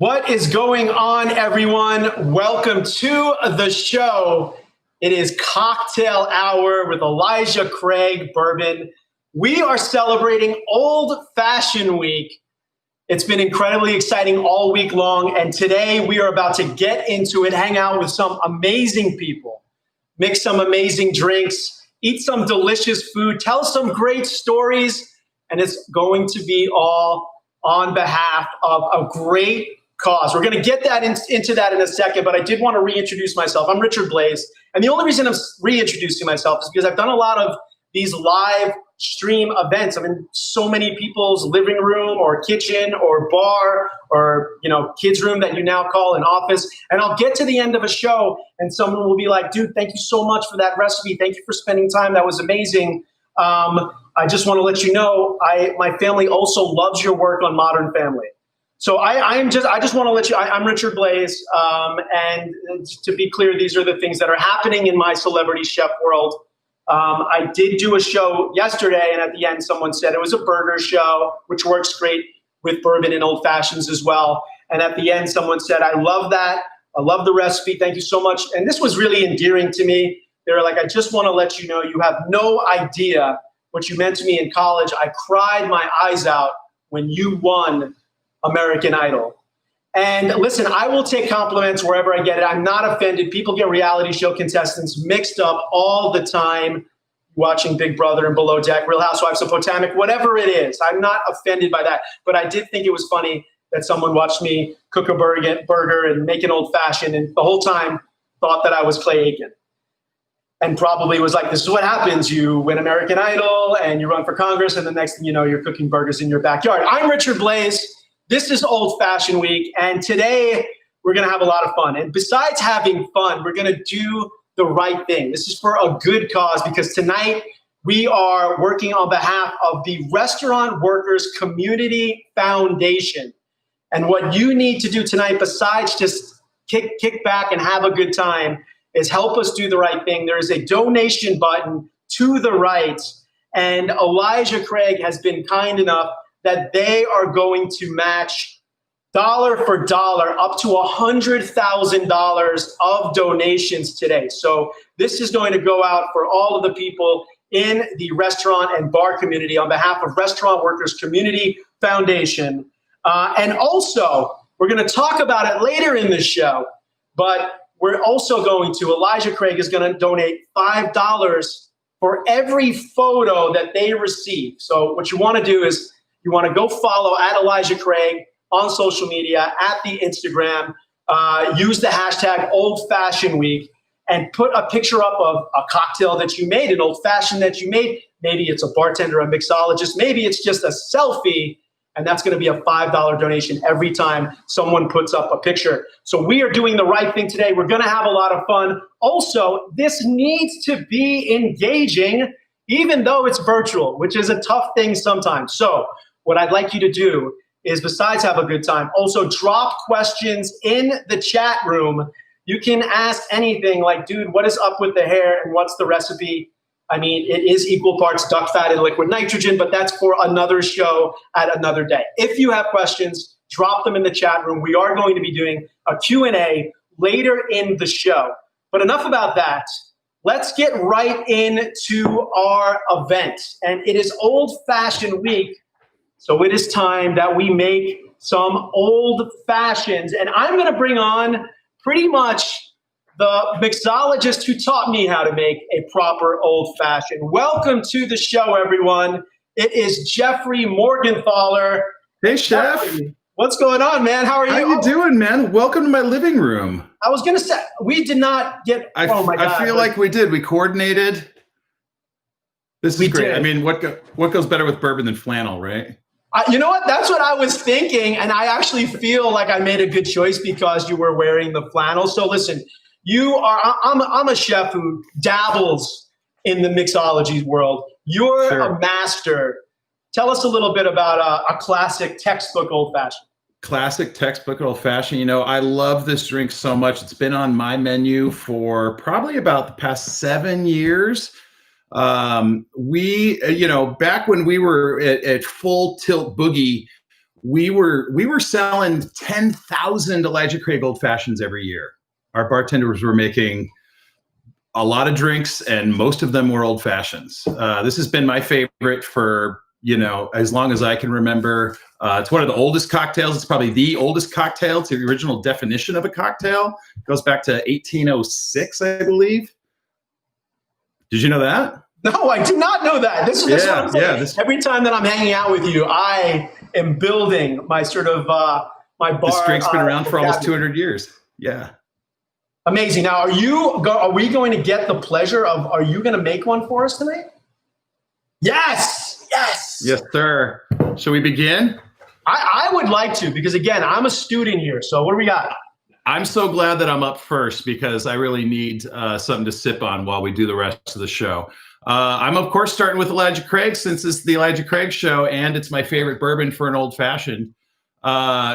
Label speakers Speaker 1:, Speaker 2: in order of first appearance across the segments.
Speaker 1: What is going on, everyone? Welcome to the show. It is Cocktail Hour with Elijah Craig Bourbon. We are celebrating Old Fashioned Week. It's been incredibly exciting all week long, and today we are about to get into it, hang out with some amazing people, mix some amazing drinks, eat some delicious food, tell some great stories, and it's going to be all on behalf of a great cause. We're going to get that into that in a second, but I did want to reintroduce myself. I'm Richard Blais, and the only reason I'm reintroducing myself is because I've done a lot of these live stream events. I'm in so many people's living room or kitchen or bar or, kids' room that you now call an office, and I'll get to the end of a show and someone will be like, dude, thank you so much for that recipe. Thank you for spending time. That was amazing. I just want to let you know, my family also loves your work on Modern Family. So I just want to let you, I'm Richard Blais, and to be clear, these are the things that are happening in my celebrity chef world. I did do a show yesterday, and at the end, someone said it was a burger show, which works great with bourbon and old fashions as well. And at the end, someone said, I love that. I love the recipe. Thank you so much. And this was really endearing to me. They were like, I just want to let you know, you have no idea what you meant to me in college. I cried my eyes out when you won American Idol. And listen, I will take compliments wherever I get it. I'm not offended. People get reality show contestants mixed up all the time, watching Big Brother and Below Deck, Real Housewives of Potomac, whatever it is. I'm not offended by that. But I did think it was funny that someone watched me cook a burger and make an old fashioned, and the whole time thought that I was Clay Aiken. And probably was like, this is what happens. You win American Idol and you run for Congress, and the next thing you know, you're cooking burgers in your backyard. I'm Richard Blais. This is Old Fashioned Week, and today we're going to have a lot of fun. And besides having fun, we're going to do the right thing. This is for a good cause, because tonight we are working on behalf of the Restaurant Workers Community Foundation. And what you need to do tonight, besides just kick back and have a good time, is help us do the right thing. There is a donation button to the right, and Elijah Craig has been kind enough that they are going to match dollar for dollar up to $100,000 of donations today. So this is going to go out for all of the people in the restaurant and bar community on behalf of Restaurant Workers Community Foundation. And also, we're going to talk about it later in the show, but we're also Elijah Craig is going to donate $5 for every photo that they receive. So what you want to do is you want to go follow at Elijah Craig on social media, at the Instagram, use the hashtag Old Fashioned Week, and put a picture up of a cocktail that you made, an old fashioned that you made. Maybe it's a bartender, a mixologist, maybe it's just a selfie, and that's going to be a $5 donation every time someone puts up a picture. So we are doing the right thing today. We're going to have a lot of fun. Also, this needs to be engaging, even though it's virtual, which is a tough thing sometimes. So what I'd like you to do is, besides have a good time, also drop questions in the chat room. You can ask anything like, dude, what is up with the hair and what's the recipe? I mean, it is equal parts duck fat and liquid nitrogen, but that's for another show at another day. If you have questions, drop them in the chat room. We are going to be doing a Q&A later in the show. But enough about that. Let's get right into our event. And it is Old Fashioned Week, so it is time that we make some old fashions. And I'm going to bring on pretty much the mixologist who taught me how to make a proper old fashioned. Welcome to the show, everyone. It is Jeffrey Morgenthaler.
Speaker 2: Hey, Chef.
Speaker 1: Jeffrey, what's going on, man? How are you?
Speaker 2: How you doing, man? Welcome to my living room.
Speaker 1: I was going to say, we did not get, oh my God.
Speaker 2: I feel like we did. We coordinated. This is great. Did. I mean, what goes better with bourbon than flannel, right?
Speaker 1: You know what? That's what I was thinking. And I actually feel like I made a good choice because you were wearing the flannel. So listen, I'm a chef who dabbles in the mixology world. You're a master. Tell us a little bit about a classic textbook old fashioned.
Speaker 2: Classic textbook old fashioned. I love this drink so much. It's been on my menu for probably about the past 7 years. Back when we were at Full Tilt Boogie, we were selling 10,000 Elijah Craig Old Fashions every year. Our bartenders were making a lot of drinks, and most of them were Old Fashions. This has been my favorite for, as long as I can remember. It's one of the oldest cocktails. It's probably the oldest cocktail. It's the original definition of a cocktail. It goes back to 1806, I believe. Did you know that?
Speaker 1: No, I did not know that. This is what I'm saying. Every time that I'm hanging out with you, I am building my sort of my bar.
Speaker 2: This drink's been around for almost 200 years. Yeah.
Speaker 1: Amazing. Now, are we going to get the pleasure of? Are you going to make one for us tonight? Yes.
Speaker 2: Yes, sir. Shall we begin?
Speaker 1: I would like to, because again, I'm a student here. So what do we got?
Speaker 2: I'm so glad that I'm up first, because I really need something to sip on while we do the rest of the show. I'm, of course, starting with Elijah Craig, since it's the Elijah Craig show, and it's my favorite bourbon for an old fashioned.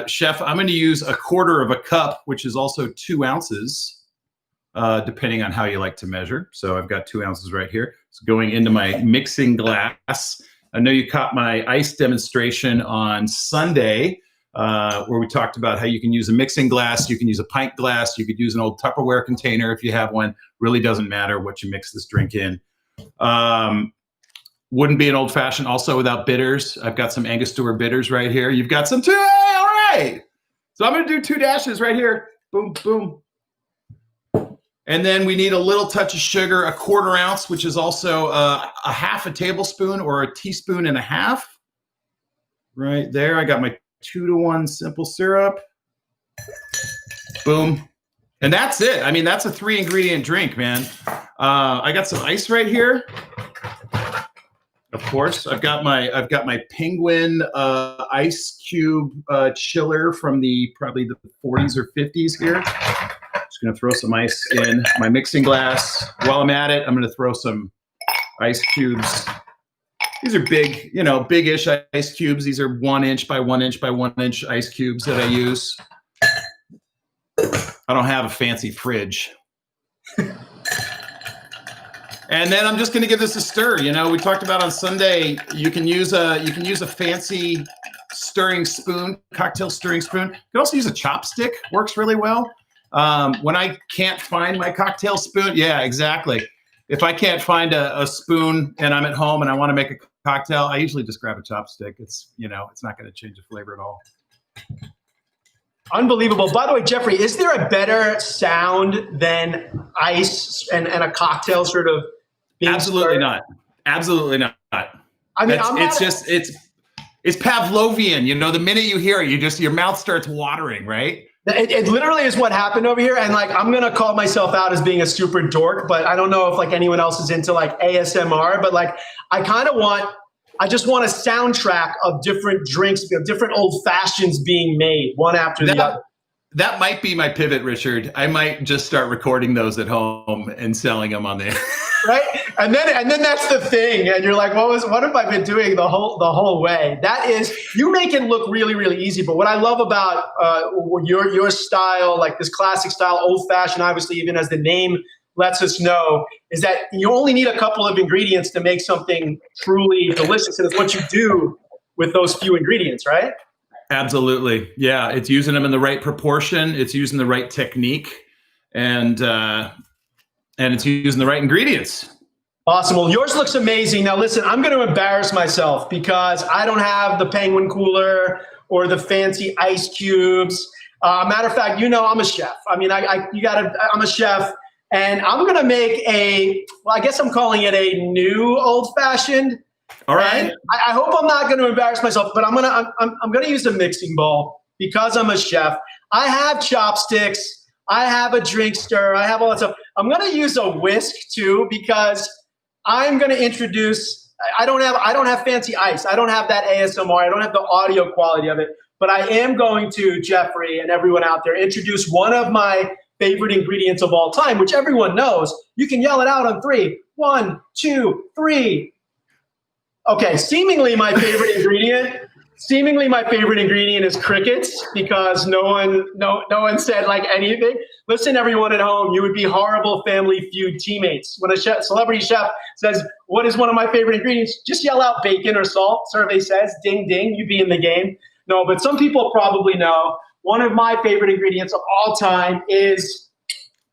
Speaker 2: Chef, I'm going to use 1/4 of a cup, which is also 2 ounces, depending on how you like to measure. So I've got 2 ounces right here. It's going into my mixing glass. I know you caught my ice demonstration on Sunday, where we talked about how you can use a mixing glass, you can use a pint glass, you could use an old Tupperware container if you have one. Really doesn't matter what you mix this drink in. Wouldn't be an old fashioned also without bitters. I've got some Angostura bitters right here. You've got some too. Hey, all right. So I'm going to do 2 dashes right here. Boom, boom. And then we need a little touch of sugar, 1/4 ounce, which is also a 1/2 tablespoon or 1.5 teaspoons. Right there. I got my 2-to-1 simple syrup. Boom. And that's it. I mean, that's a 3-ingredient drink, man. I got some ice right here. Of course, I've got my Penguin ice cube chiller from probably the 40s or 50s here. Just gonna throw some ice in my mixing glass. While I'm at it, I'm gonna throw some ice cubes. These are big, big-ish ice cubes. These are 1 inch by 1 inch by 1 inch ice cubes that I use. I don't have a fancy fridge. And then I'm just going to give this a stir. We talked about on Sunday, you can use a fancy stirring spoon, cocktail stirring spoon. You can also use a chopstick. Works really well. When I can't find my cocktail spoon, yeah, exactly. If I can't find a spoon and I'm at home and I want to make a cocktail, I usually just grab a chopstick. It's not going to change the flavor at all.
Speaker 1: Unbelievable. By the way, Jeffrey, is there a better sound than ice and a cocktail sort of being
Speaker 2: Absolutely
Speaker 1: stirred?
Speaker 2: not. Absolutely not.
Speaker 1: I mean,
Speaker 2: it's Pavlovian. The minute you hear it, your mouth starts watering, right?
Speaker 1: It literally is what happened over here. And I'm going to call myself out as being a super dork, but I don't know if anyone else is into ASMR, but I just want a soundtrack of different drinks, of different old fashions being made, one after the other.
Speaker 2: That might be my pivot, Richard. I might just start recording those at home and selling them on the
Speaker 1: right. And then that's the thing. And you're like, what have I been doing the whole way? That is, you make it look really, really easy. But what I love about your style, this classic style, old fashioned, obviously, even as the name lets us know, is that you only need a couple of ingredients to make something truly delicious. And it's what you do with those few ingredients, right?
Speaker 2: Absolutely. Yeah. It's using them in the right proportion. It's using the right technique, and it's using the right ingredients.
Speaker 1: Awesome. Well, yours looks amazing. Now, listen, I'm going to embarrass myself because I don't have the Penguin cooler or the fancy ice cubes. Matter of fact, I'm a chef. I mean, I'm a chef. And I'm going to make I guess I'm calling it a new old fashioned.
Speaker 2: All right.
Speaker 1: I hope I'm not going to embarrass myself, but I'm going to use a mixing bowl because I'm a chef. I have chopsticks. I have a drink stir. I have all that stuff. I'm going to use a whisk too because I'm going to introduce. I don't have fancy ice. I don't have that ASMR. I don't have the audio quality of it. But I am going to, Jeffrey and everyone out there, introduce one of my favorite ingredients of all time, which everyone knows. You can yell it out on 3. 1, 2, 3. Okay, seemingly my favorite ingredient is crickets because no one said anything. Listen, everyone at home, you would be horrible Family Feud teammates. When a celebrity chef says, what is one of my favorite ingredients? Just yell out bacon or salt. Survey says, ding, ding, you be in the game. know, but some people probably know. One of my favorite ingredients of all time is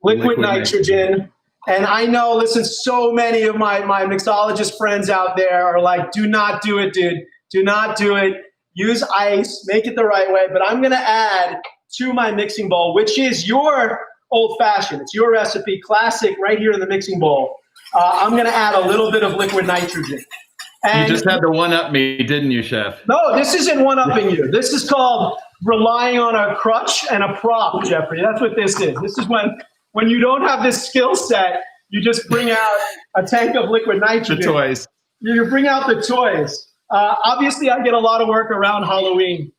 Speaker 1: liquid nitrogen. And I know, listen, so many of my mixologist friends out there are like, do not do it, dude. Do not do it. Use ice, make it the right way. But I'm going to add to my mixing bowl, which is your old fashioned. It's your recipe, classic, right here in the mixing bowl. I'm going to add a little bit of liquid nitrogen. And
Speaker 2: you just had to one-up me, didn't you, Chef?
Speaker 1: No, this isn't one-upping you. This is called relying on a crutch and a prop, Jeffrey. That's what this is. This is when you don't have this skill set, you just bring out a tank of liquid nitrogen.
Speaker 2: The toys.
Speaker 1: You bring out the toys. Obviously, I get a lot of work around Halloween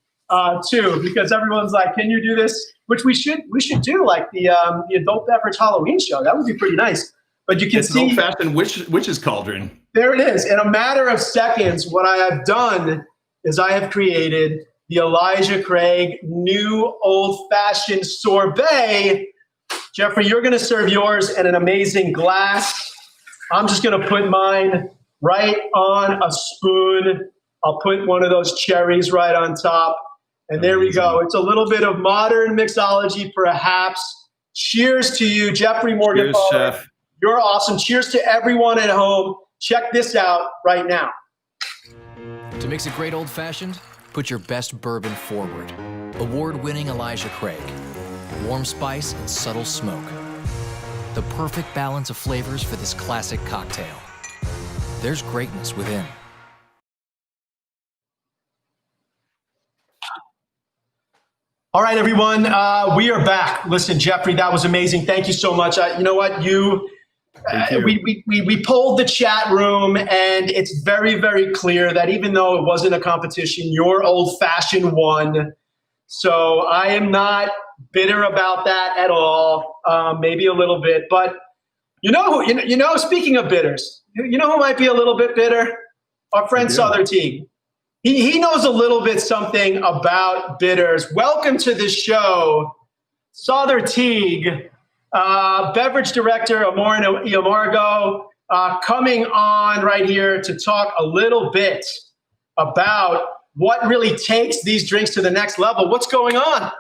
Speaker 1: too, because everyone's like, "Can you do this?" Which we should do, like the adult beverage Halloween show. That would be pretty nice. But you can see
Speaker 2: an old-fashioned witch's cauldron.
Speaker 1: There it is. In a matter of seconds, what I have done is I have created the Elijah Craig new old-fashioned sorbet. Jeffrey, you're going to serve yours in an amazing glass. I'm just going to put mine right on a spoon. I'll put one of those cherries right on top. And there we go. It's a little bit of modern mixology, perhaps. Cheers to you, Jeffrey Morgan.
Speaker 2: Cheers, Chef.
Speaker 1: You're awesome. Cheers to everyone at home. Check this out right now.
Speaker 3: To mix a great old-fashioned, put your best bourbon forward. Award-winning Elijah Craig. Warm spice and subtle smoke. The perfect balance of flavors for this classic cocktail. There's greatness within.
Speaker 1: All right, everyone. We are back. Listen, Jeffrey, that was amazing. Thank you so much. You know what? We polled the chat room, and it's very, very clear that even though it wasn't a competition, your old-fashioned won. So I am not bitter about that at all. Maybe a little bit, but speaking of bitters, you know who might be a little bit bitter? Our friend Souther Teague. He knows a little bit something about bitters. Welcome to the show, Souther Teague. Beverage director, Amor y Amargo, coming on right here to talk a little bit about what really takes these drinks to the next level. What's going on?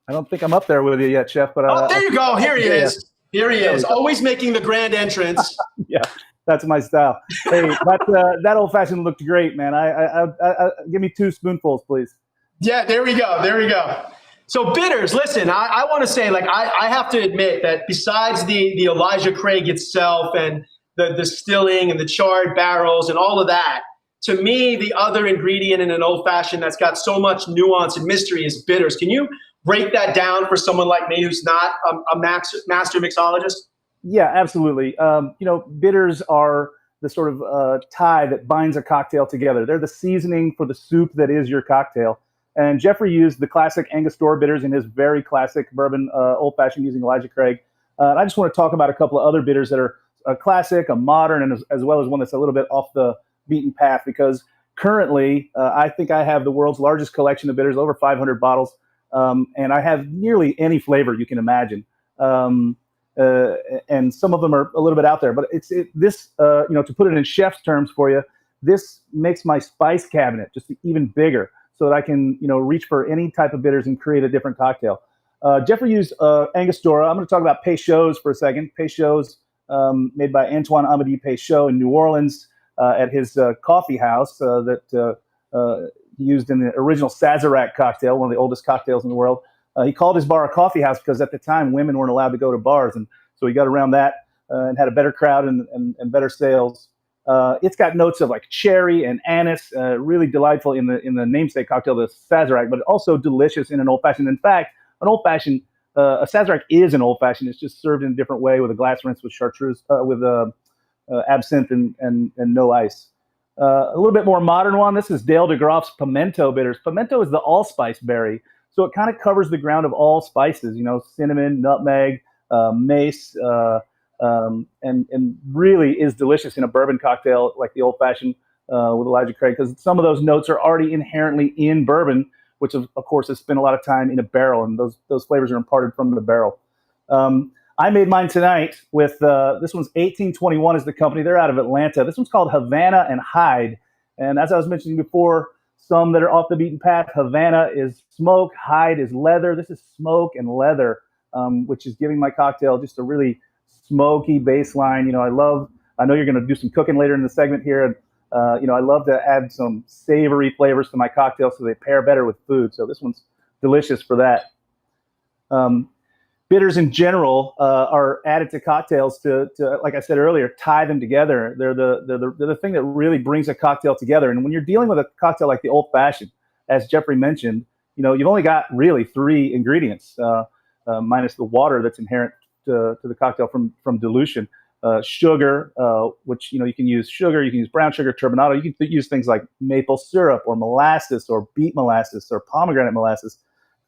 Speaker 4: I don't think I'm up there with you yet, Chef. But
Speaker 1: there you go. Here he is. Here he is. Always making the grand entrance.
Speaker 4: Yeah. That's my style. Hey, that old fashioned looked great, man. I give me 2 spoonfuls, please.
Speaker 1: Yeah, there we go. There we go. So bitters, listen, I want to say, like, I have to admit that besides the Elijah Craig itself and the distilling and the charred barrels and all of that, to me, the other ingredient in an old fashioned that's got so much nuance and mystery is bitters. Can you break that down for someone like me who's not a master mixologist?
Speaker 4: Yeah, absolutely. Bitters are the sort of tie that binds a cocktail together. They're the seasoning for the soup that is your cocktail. And Jeffrey used the classic Angostura bitters in his very classic bourbon old-fashioned using Elijah Craig. And I just want to talk about a couple of other bitters that are a classic, a modern, and as well as one that's a little bit off the beaten path, because currently I think I have the world's largest collection of bitters, over 500 bottles, and I have nearly any flavor you can imagine. And some of them are a little bit out there, but to put it in chef's terms for you, this makes my spice cabinet just even bigger so that I can, reach for any type of bitters and create a different cocktail. Jeffrey used Angostura. I'm going to talk about Peychaud's for a second. Peychaud's, made by Antoine Amédée Peychaud in New Orleans at his coffee house that he used in the original Sazerac cocktail, one of the oldest cocktails in the world. He called his bar a coffee house because at the time women weren't allowed to go to bars, and so he got around that and had a better crowd and better sales. It's got notes of like cherry and anise, really delightful in the namesake cocktail, the Sazerac, but also delicious in an old fashioned. In fact, an old fashioned, a Sazerac is an old fashioned. It's just served in a different way with a glass rinse with chartreuse, with absinthe and no ice. A little bit more modern one. This is Dale de Graaf's Pimento bitters. Pimento is the allspice berry. So it kind of covers the ground of all spices, cinnamon, nutmeg, mace, and really is delicious in a bourbon cocktail like the old-fashioned with Elijah Craig, because some of those notes are already inherently in bourbon, which of course has spent a lot of time in a barrel, and those flavors are imparted from the barrel. I made mine tonight with, this one's 1821 is the company. They're out of Atlanta. This one's called Havana and Hyde. And as I was mentioning before, some that are off the beaten path, Havana is smoke, Hyde is leather. This is smoke and leather, which is giving my cocktail just a really smoky baseline. You know, I know you're going to do some cooking later in the segment here. And, I love to add some savory flavors to my cocktail so they pair better with food. So this one's delicious for that. Bitters in general are added to cocktails to, like I said earlier, tie them together. They're the thing that really brings a cocktail together. And when you're dealing with a cocktail like the old fashioned, as Jeffrey mentioned, you've only got really 3 ingredients, minus the water that's inherent to the cocktail from dilution. Sugar, which you can use sugar, you can use brown sugar, turbinado. You can use things like maple syrup or molasses or beet molasses or pomegranate molasses,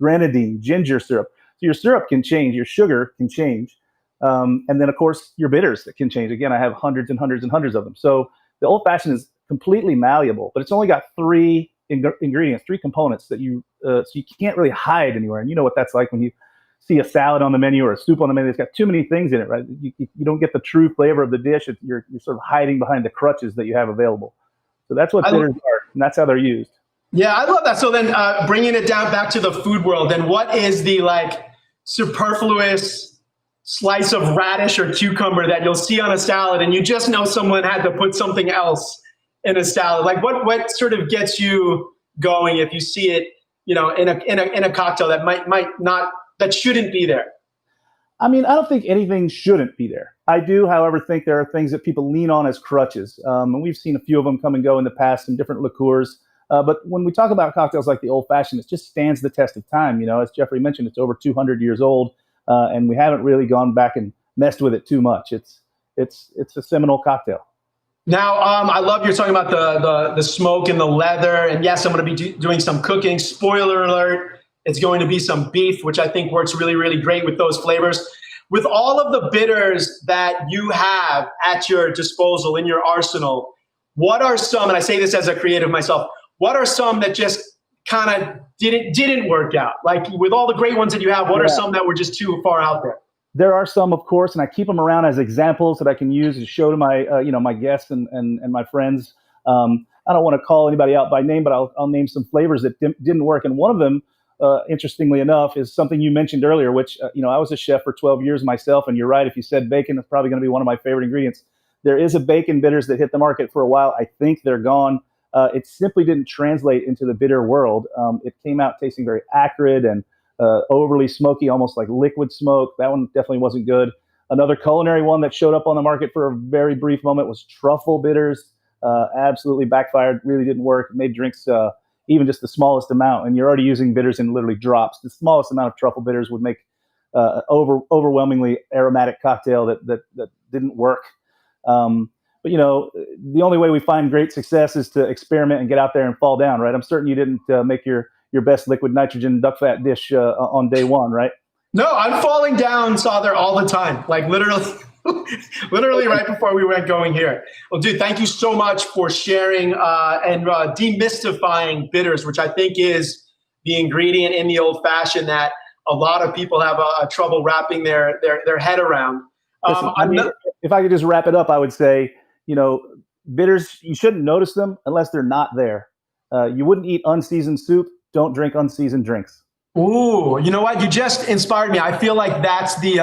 Speaker 4: grenadine, ginger syrup. So your syrup can change, your sugar can change, and then of course your bitters that can change. Again, I have hundreds and hundreds and hundreds of them. So the old fashioned is completely malleable, but it's only got 3 ingredients, 3 components that so you can't really hide anywhere. And you know what that's like when you see a salad on the menu or a soup on the menu. It's got too many things in it, right? You don't get the true flavor of the dish. You're sort of hiding behind the crutches that you have available. So that's what bitters are, and that's how they're used.
Speaker 1: Yeah, I love that. So then bringing it down back to the food world, then what is the superfluous slice of radish or cucumber that you'll see on a salad and you just know someone had to put something else in a salad? Like what sort of gets you going if you see it, in a cocktail that might not, that shouldn't be there?
Speaker 4: I mean, I don't think anything shouldn't be there. I do, however, think there are things that people lean on as crutches. And we've seen a few of them come and go in the past in different liqueurs. But when we talk about cocktails like the old fashioned, it just stands the test of time. As Jeffrey mentioned, it's over 200 years old, and we haven't really gone back and messed with it too much. It's a seminal cocktail.
Speaker 1: Now, I love you're talking about the smoke and the leather. And yes, I'm going to be doing some cooking. Spoiler alert, it's going to be some beef, which I think works really, really great with those flavors. With all of the bitters that you have at your disposal in your arsenal, what are some, and I say this as a creative myself, what are some that just kind of didn't work out? Like with all the great ones that you have, what are some that were just too far out there?
Speaker 4: There are some, of course, and I keep them around as examples that I can use to show to my, my guests and my friends. I don't want to call anybody out by name, but I'll name some flavors that didn't work. And one of them, interestingly enough, is something you mentioned earlier, which, I was a chef for 12 years myself. And you're right. If you said bacon, it's probably going to be one of my favorite ingredients. There is a bacon bitters that hit the market for a while. I think they're gone. It simply didn't translate into the bitter world. It came out tasting very acrid and overly smoky, almost like liquid smoke. That one definitely wasn't good. Another culinary one that showed up on the market for a very brief moment was truffle bitters. Absolutely backfired, really didn't work. It made drinks even just the smallest amount, and you're already using bitters in literally drops. The smallest amount of truffle bitters would make overwhelmingly aromatic cocktail that didn't work. But the only way we find great success is to experiment and get out there and fall down, right? I'm certain you didn't make your best liquid nitrogen duck fat dish on day one, right?
Speaker 1: No, I'm falling down, Sother, all the time. Like literally right before we went going here. Well, dude, thank you so much for sharing and demystifying bitters, which I think is the ingredient in the old fashioned that a lot of people have trouble wrapping their head around.
Speaker 4: Listen, if I could just wrap it up, I would say, bitters, you shouldn't notice them unless they're not there. You wouldn't eat unseasoned soup. Don't drink unseasoned drinks.
Speaker 1: Ooh, you know what? You just inspired me. I feel like that's the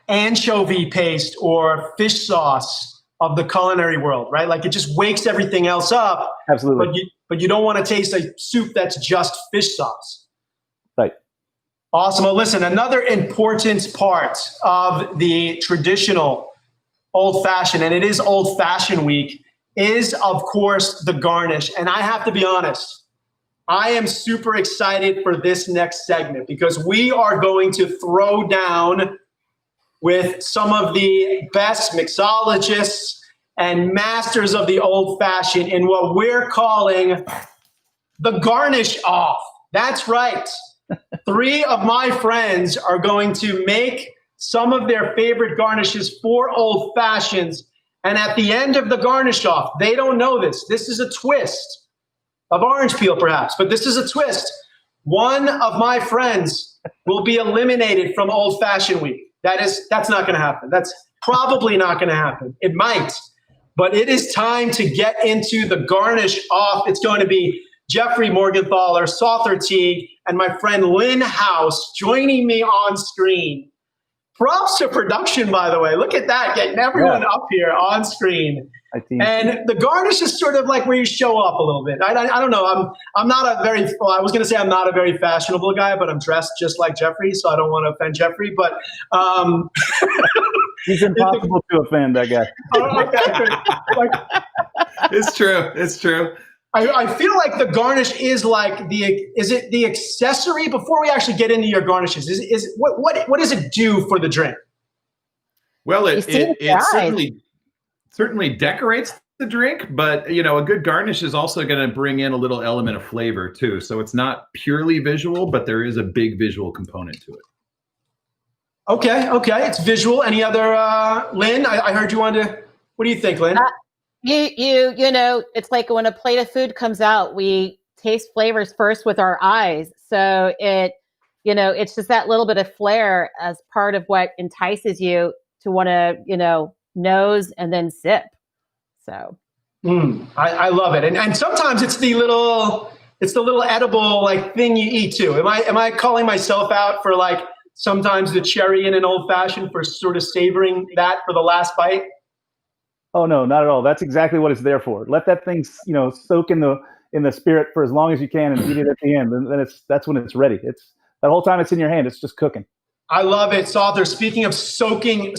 Speaker 1: anchovy paste or fish sauce of the culinary world, right? Like it just wakes everything else up.
Speaker 4: Absolutely.
Speaker 1: But you don't want to taste a soup that's just fish sauce.
Speaker 4: Right.
Speaker 1: Awesome. Well, listen, another important part of the traditional old-fashioned, and it is old-fashioned week, is, of course, the garnish. And I have to be honest, I am super excited for this next segment because we are going to throw down with some of the best mixologists and masters of the old-fashioned in what we're calling the garnish off. That's right. 3 of my friends are going to make some of their favorite garnishes for old fashions. And at the end of the garnish off, they don't know this. This is a twist of orange peel, perhaps, but this is a twist. One of my friends will be eliminated from Old Fashioned Week. That's not going to happen. That's probably not going to happen. It might, but it is time to get into the garnish off. It's going to be Jeffrey Morgenthaler, Sother Teague, and my friend Lynn House joining me on screen. Props to production, by the way. Look at that, getting everyone up here on screen. And the garnish is sort of like where you show off a little bit. I don't know. I'm not a very, well, I was going to say I'm not a very fashionable guy, but I'm dressed just like Jeffrey, so I don't want to offend Jeffrey. But
Speaker 4: it's impossible to offend that guy.
Speaker 2: It's true. It's true.
Speaker 1: I feel like the garnish is like is it the accessory? Before we actually get into your garnishes, what does it do for the drink?
Speaker 2: Well, it certainly decorates the drink, but you know, a good garnish is also going to bring in a little element of flavor too. So it's not purely visual, but there is a big visual component to it.
Speaker 1: Okay, it's visual. Any other, Lynn? I heard you wanted to. What do you think, Lynn?
Speaker 5: You know, it's like when a plate of food comes out, we taste flavors first with our eyes. So it's just that little bit of flair as part of what entices you to want to, nose and then sip. So
Speaker 1: I love it. And sometimes it's the little edible like thing you eat too. Am I calling myself out for like sometimes the cherry in an old fashioned for sort of savoring that for the last bite?
Speaker 4: Oh no, not at all. That's exactly what it's there for. Let that thing, soak in the spirit for as long as you can, and eat it at the end. And then that's when it's ready. It's that whole time it's in your hand. It's just cooking. I
Speaker 1: love it, Sother. Speaking of soaking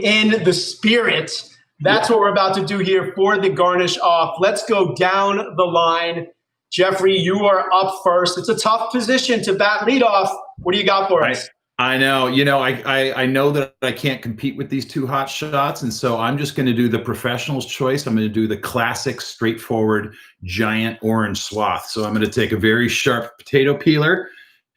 Speaker 1: in the spirit, that's what we're about to do here for the garnish off. Let's go down the line. Jeffrey, you are up first. It's a tough position to bat lead off. What do you got for us?
Speaker 2: I know. I know that I can't compete with these two hot shots, and so I'm just going to do the professional's choice. I'm going to do the classic, straightforward, giant orange swath. So I'm going to take a very sharp potato peeler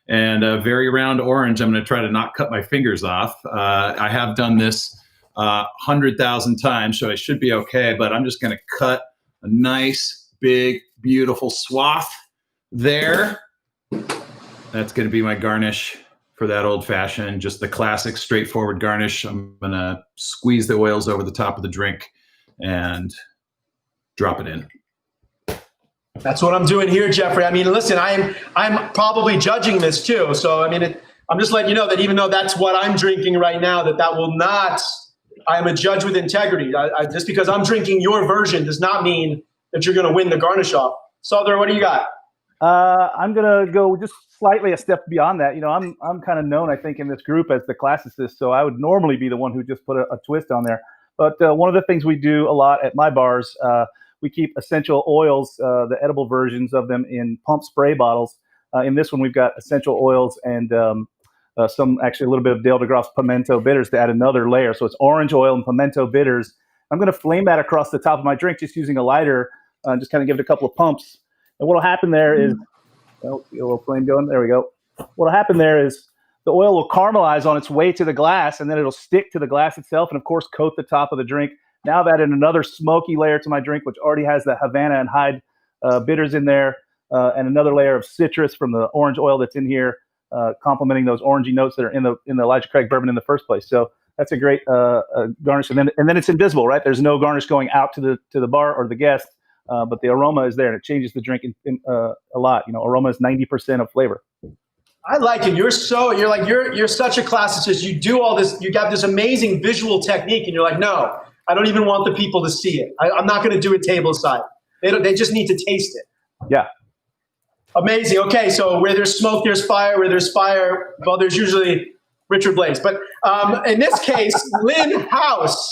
Speaker 2: and a very round orange. I'm going to try to not cut my fingers off. I have done this 100,000 times, so I should be okay. But I'm just going to cut a nice, big, beautiful swath there. That's going to be my garnish for that old fashioned, just the classic straightforward garnish. I'm going to squeeze the oils over the top of the drink and drop it in.
Speaker 1: That's what I'm doing here, Jeffrey. I mean, listen, I'm probably judging this too. So, I mean, I'm just letting you know that even though that's what I'm drinking right now, that will not, I'm a judge with integrity. Just because I'm drinking your version does not mean that you're going to win the garnish off. Sother, what do you got?
Speaker 4: I'm going to go just slightly a step beyond that. I'm kind of known, I think, in this group as the classicist, so I would normally be the one who just put a twist on there. But one of the things we do a lot at my bars, we keep essential oils, the edible versions of them, in pump spray bottles. In this one, we've got essential oils and actually a little bit of Dale DeGroff's pimento bitters to add another layer. So it's orange oil and pimento bitters. I'm going to flame that across the top of my drink just using a lighter, just kind of give it a couple of pumps. And what will happen there is, a little flame going. There we go. What will happen there is the oil will caramelize on its way to the glass, and then it'll stick to the glass itself and, of course, coat the top of the drink. Now I've added another smoky layer to my drink, which already has the Havana and Hyde bitters in there, and another layer of citrus from the orange oil that's in here, complementing those orangey notes that are in the Elijah Craig bourbon in the first place. So that's a great garnish. And then it's invisible, right? There's no garnish going out to the bar or the guest. But the aroma is there, and it changes the drink a lot. Aroma is 90% of flavor.
Speaker 1: I like it. You're such a classicist. You do all this. You got this amazing visual technique, and you're like, no, I don't even want the people to see it. I'm not going to do it tableside. They just need to taste it.
Speaker 4: Yeah.
Speaker 1: Amazing. Okay, so where there's smoke, there's fire. Where there's fire, well, there's usually Richard Blais. But in this case, Lynn House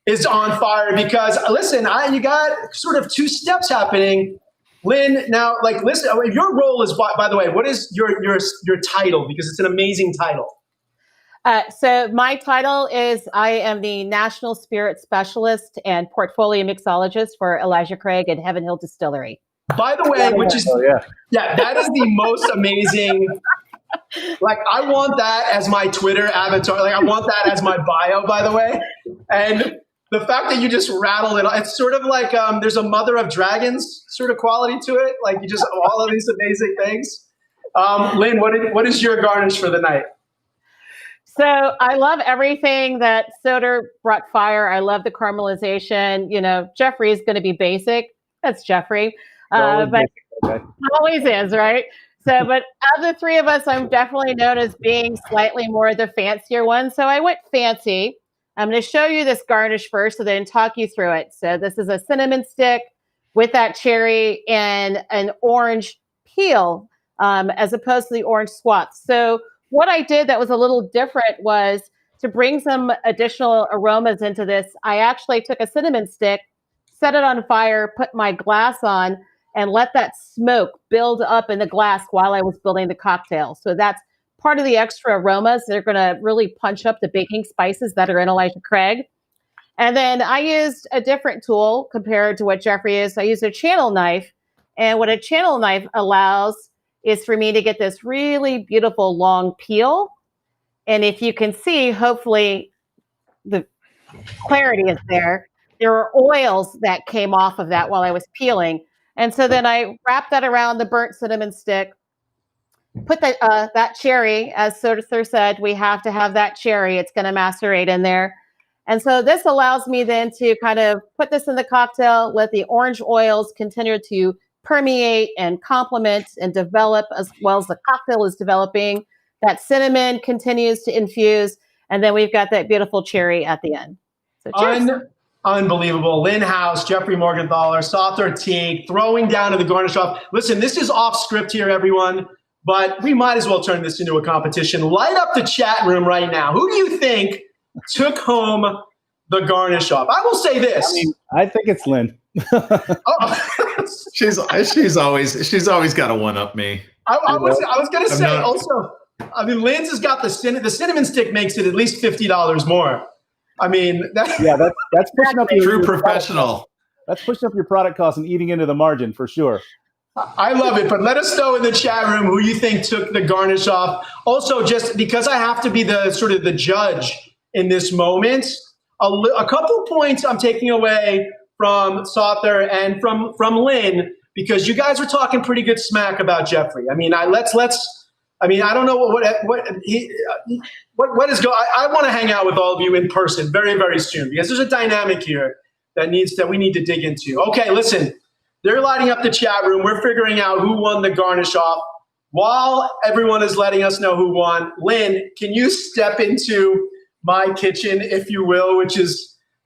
Speaker 1: is on fire because, listen, you got sort of two steps happening. Lynn, now, listen, your role is, by the way, what is your title? Because it's an amazing title.
Speaker 5: So my title is, I am the National Spirit Specialist and Portfolio Mixologist for Elijah Craig and Heaven Hill Distillery.
Speaker 1: By the way, which is, that is the most amazing. I want that as my Twitter avatar. I want that as my bio, by the way. And the fact that you just rattled it, it's sort of like there's a Mother of Dragons sort of quality to it. You just, all of these amazing things. Lynn, what is your garnish for the night?
Speaker 5: So I love everything that Soder brought fire. I love the caramelization. You know, Jeffrey is going to be basic. That's Jeffrey. But
Speaker 4: Okay.
Speaker 5: always is, right? So, but of the three of us, I'm definitely known as being slightly more the fancier one. So I went fancy. I'm going to show you this garnish first, and then talk you through it. So this is a cinnamon stick with that cherry and an orange peel, as opposed to the orange swats. So what I did that was a little different was to bring some additional aromas into this. I actually took a cinnamon stick, set it on fire, put my glass on, and let that smoke build up in the glass while I was building the cocktail. So that's part of the extra aromas. They're going to really punch up the baking spices that are in Elijah Craig. And then I used a different tool compared to what Jeffrey is. I used a channel knife. And what a channel knife allows is for me to get this really beautiful long peel. And if you can see, hopefully the clarity is there. There were oils that came off of that while I was peeling. And so then I wrapped that around the burnt cinnamon stick, put that cherry, as Soder said, we have to have that cherry. It's going to macerate in there. And so this allows me then to kind of put this in the cocktail, let the orange oils continue to permeate and complement and develop as well as the cocktail is developing. That cinnamon continues to infuse. And then we've got that beautiful cherry at the end. So cheers.
Speaker 1: Unbelievable. Lynn House, Jeffrey Morgenthaler, Sother Teague, throwing down to the garnish off. Listen, this is off script here, everyone, but we might as well turn this into a competition. Light up the chat room right now. Who do you think took home the garnish off? I will say this.
Speaker 4: I think it's Lynn.
Speaker 2: She's always got to one up me.
Speaker 1: I was going to say also, Lynn's has got the cinnamon stick makes it at least $50 more. That's
Speaker 4: pushing up your
Speaker 2: true professional.
Speaker 4: That's pushing up your product cost and eating into the margin for sure.
Speaker 1: I love it, but let us know in the chat room who you think took the garnish off. Also, just because I have to be the sort of the judge in this moment, a couple points I'm taking away from Sother and from Lynn, because you guys were talking pretty good smack about Jeffrey. I don't know what is going. I want to hang out with all of you in person very, very soon, because there's a dynamic here that we need to dig into. Okay, listen, they're lighting up the chat room. We're figuring out who won the garnish off. While everyone is letting us know who won, Lynn, can you step into my kitchen, if you will, which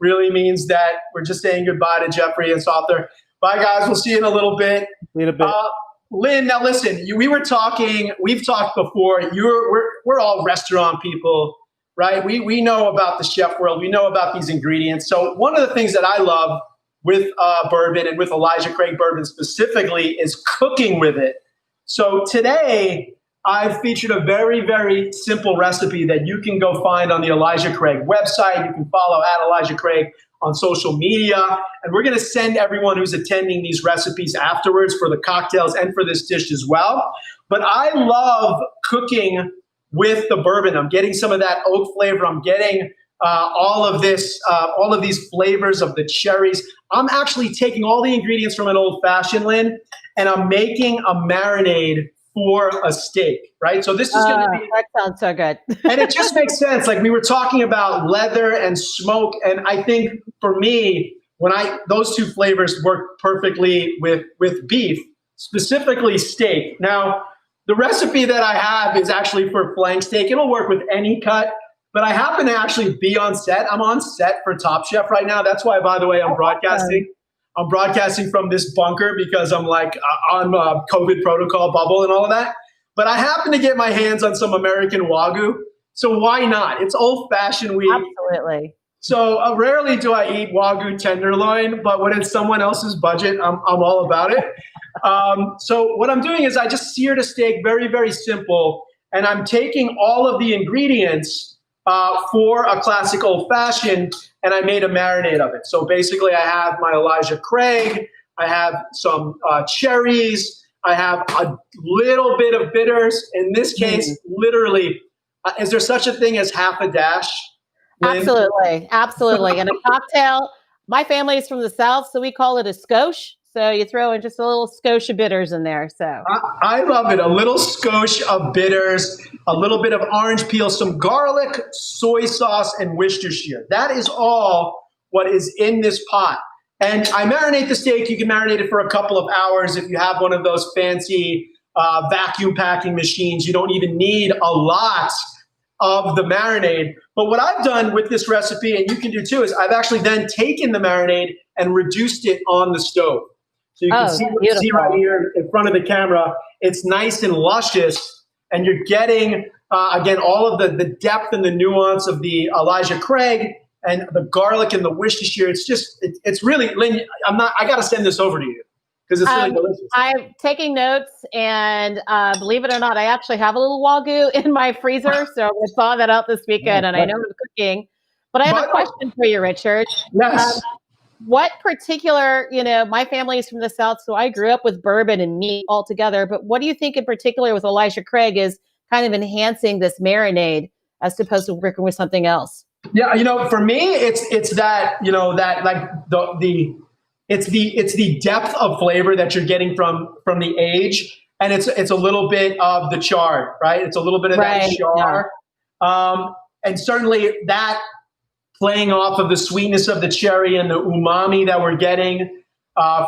Speaker 1: really means that we're just saying goodbye to Jeffrey and Sother. Bye, guys. We'll see you in a little bit.
Speaker 4: See you in a bit.
Speaker 1: Lynn, now listen, we've talked before. We're all restaurant people, right? We know about the chef world. We know about these ingredients. So one of the things that I love with bourbon, and with Elijah Craig bourbon specifically, is cooking with it. So today I've featured a very, very simple recipe that you can go find on the Elijah Craig website. You can follow @Elijah Craig on social media. And we're going to send everyone who's attending these recipes afterwards for the cocktails and for this dish as well. But I love cooking with the bourbon. I'm getting some of that oak flavor. I'm getting all of these flavors of the cherries. I'm actually taking all the ingredients from an old fashioned, Lynn, and I'm making a marinade for a steak, right? So this is going to be—
Speaker 5: that sounds so good.
Speaker 1: And it just makes sense. Like we were talking about leather and smoke. And I think for me, those two flavors work perfectly with beef, specifically steak. Now, the recipe that I have is actually for flank steak. It'll work with any cut, but I happen to actually be on set. I'm on set for Top Chef right now. That's why, by the way, I'm broadcasting. I'm broadcasting from this bunker because I'm like on COVID protocol bubble and all of that. But I happen to get my hands on some American Wagyu. So why not? It's old-fashioned week.
Speaker 5: Absolutely.
Speaker 1: So rarely do I eat Wagyu tenderloin, but when it's someone else's budget, I'm all about it. So what I'm doing is I just seared a steak, very, very simple. And I'm taking all of the ingredients for a classic old-fashioned, and I made a marinade of it. So basically I have my Elijah Craig, I have some cherries, I have a little bit of bitters. In this case, literally, is there such a thing as half a dash? Lynn?
Speaker 5: Absolutely. And a cocktail, my family is from the South, so we call it a skosh. So you throw in just a little skosh of bitters in there. So
Speaker 1: I love it. A little skosh of bitters, a little bit of orange peel, some garlic, soy sauce, and Worcestershire. That is all what is in this pot. And I marinate the steak. You can marinate it for a couple of hours if you have one of those fancy vacuum packing machines. You don't even need a lot of the marinade. But what I've done with this recipe, and you can do too, is I've actually then taken the marinade and reduced it on the stove. So you can see right here in front of the camera, it's nice and luscious, and you're getting, again, all of the depth and the nuance of the Elijah Craig and the garlic and the Worcestershire. It's just, it's really, Lynn, I got to send this over to you because it's really delicious.
Speaker 5: I'm taking notes, and believe it or not, I actually have a little Wagyu in my freezer, so I saw that out this weekend, and I know I'm cooking. But I have a question for you, Richard.
Speaker 1: Yes.
Speaker 5: What particular, my family is from the South, so I grew up with bourbon and meat all together. But what do you think in particular with Elijah Craig is kind of enhancing this marinade as opposed to working with something else?
Speaker 1: Yeah, for me, it's that, that like it's the depth of flavor that you're getting from the age, and it's a little bit of the char, right? It's a little bit of that char, and certainly that playing off of the sweetness of the cherry and the umami that we're getting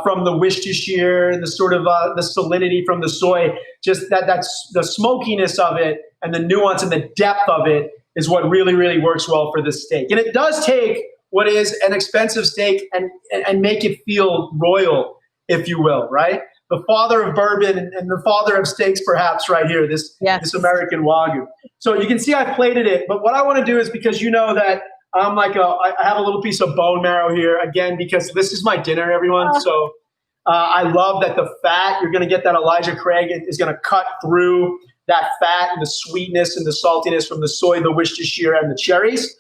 Speaker 1: from the Worcestershire and the sort of the solidity from the soy, just that's the smokiness of it and the nuance and the depth of it is what really, really works well for this steak. And it does take what is an expensive steak and make it feel royal, if you will, right? The father of bourbon and the father of steaks, perhaps, right here, this American Wagyu. So you can see I plated it, but what I want to do is, because you know that I'm like I have a little piece of bone marrow here, again, because this is my dinner, everyone. So I love that the fat, you're going to get that Elijah Craig is going to cut through that fat and the sweetness and the saltiness from the soy, the Worcestershire, and the cherries.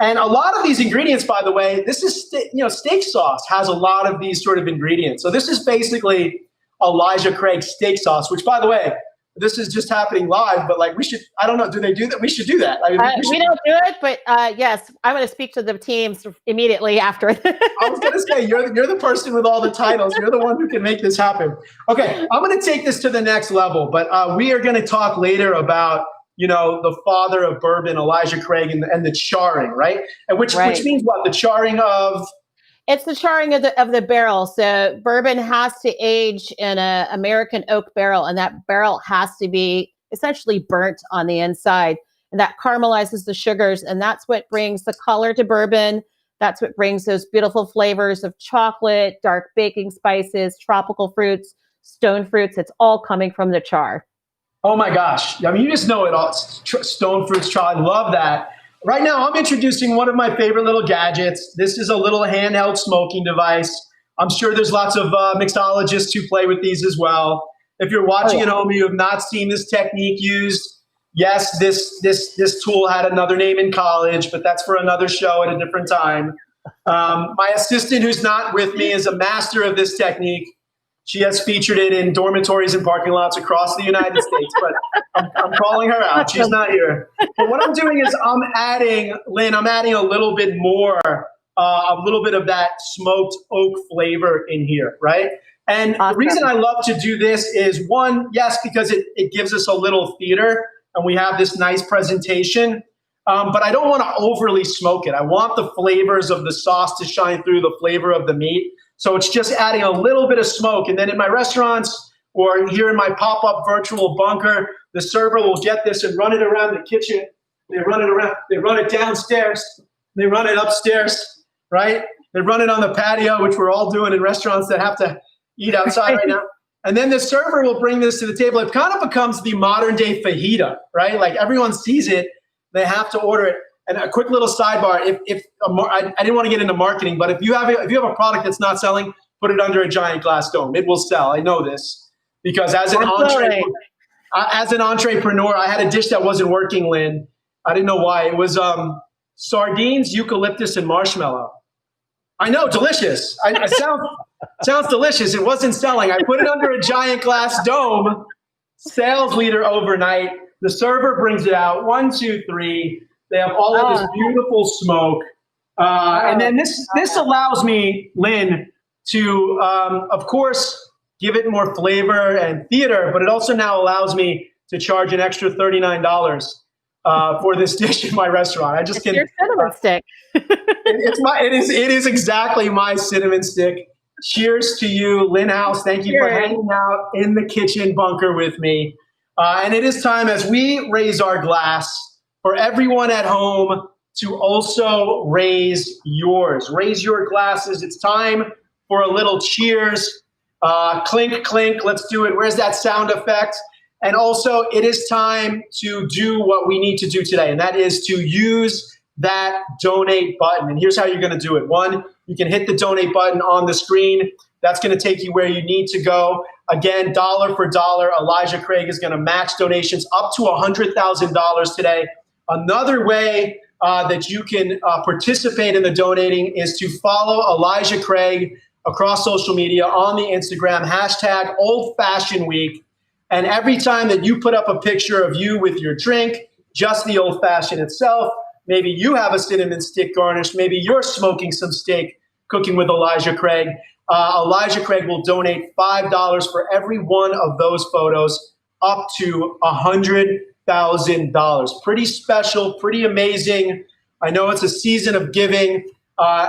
Speaker 1: And a lot of these ingredients, by the way, this is, steak sauce has a lot of these sort of ingredients. So this is basically Elijah Craig steak sauce, which, by the way, this is just happening live, but like I don't know, do they do that? We should do that. I mean,
Speaker 5: we don't do it, but yes, I'm going to speak to the teams immediately after.
Speaker 1: I was going to say, you're the person with all the titles. You're the one who can make this happen. Okay, I'm going to take this to the next level, but we are going to talk later about, the father of bourbon, Elijah Craig, and the charring, right? And which means what? The charring of...
Speaker 5: It's the charring of the barrel. So bourbon has to age in an American oak barrel, and that barrel has to be essentially burnt on the inside. And that caramelizes the sugars, and that's what brings the color to bourbon. That's what brings those beautiful flavors of chocolate, dark baking spices, tropical fruits, stone fruits. It's all coming from the char.
Speaker 1: Oh my gosh. I mean, you just know it all. Stone fruits, char. I love that. Right now, I'm introducing one of my favorite little gadgets. This is a little handheld smoking device. I'm sure there's lots of mixologists who play with these as well. If you're watching at home, you have not seen this technique used. Yes, this tool had another name in college, but that's for another show at a different time. My assistant, who's not with me, is a master of this technique. She has featured it in dormitories and parking lots across the United States, but I'm calling her out. She's not here. But what I'm doing is I'm adding a little bit more, a little bit of that smoked oak flavor in here, right? And the reason I love to do this is, one, yes, because it gives us a little theater and we have this nice presentation, but I don't want to overly smoke it. I want the flavors of the sauce to shine through the flavor of the meat. So it's just adding a little bit of smoke. And then in my restaurants or here in my pop-up virtual bunker, the server will get this and run it around the kitchen. They run it around, they run it downstairs, they run it upstairs, right? They run it on the patio, which we're all doing in restaurants that have to eat outside right now. And then the server will bring this to the table. It kind of becomes the modern day fajita, right? Like everyone sees it, they have to order it. And a quick little sidebar: I didn't want to get into marketing, but if you have a product that's not selling, put it under a giant glass dome. It will sell. I know this because as an entrepreneur, I had a dish that wasn't working, Lynn. I didn't know why. It was sardines, eucalyptus, and marshmallow. I know, delicious. Sounds delicious. It wasn't selling. I put it under a giant glass dome. Sales leader overnight. The server brings it out. 1, 2, 3. They have all of this beautiful smoke. And then this allows me, Lynn, to, of course, give it more flavor and theater, but it also now allows me to charge an extra $39 for this dish in my restaurant. I just
Speaker 5: It's your cinnamon stick.
Speaker 1: It is exactly my cinnamon stick. Cheers to you, Lynn House. Thank you for hanging out in the kitchen bunker with me. And it is time, as we raise our glass, for everyone at home to also raise yours. Raise your glasses. It's time for a little cheers. Clink, clink. Let's do it. Where's that sound effect? And also, it is time to do what we need to do today, and that is to use that donate button. And here's how you're going to do it. One, you can hit the donate button on the screen. That's going to take you where you need to go. Again, dollar for dollar, Elijah Craig is going to match donations up to $100,000 today. Another way that you can participate in the donating is to follow Elijah Craig across social media on the Instagram, hashtag Old Fashioned Week. And every time that you put up a picture of you with your drink, just the old fashioned itself, maybe you have a cinnamon stick garnish, maybe you're smoking some steak, cooking with Elijah Craig. Elijah Craig will donate $5 for every one of those photos, up to $100,000. Pretty special, pretty amazing. I know it's a season of giving.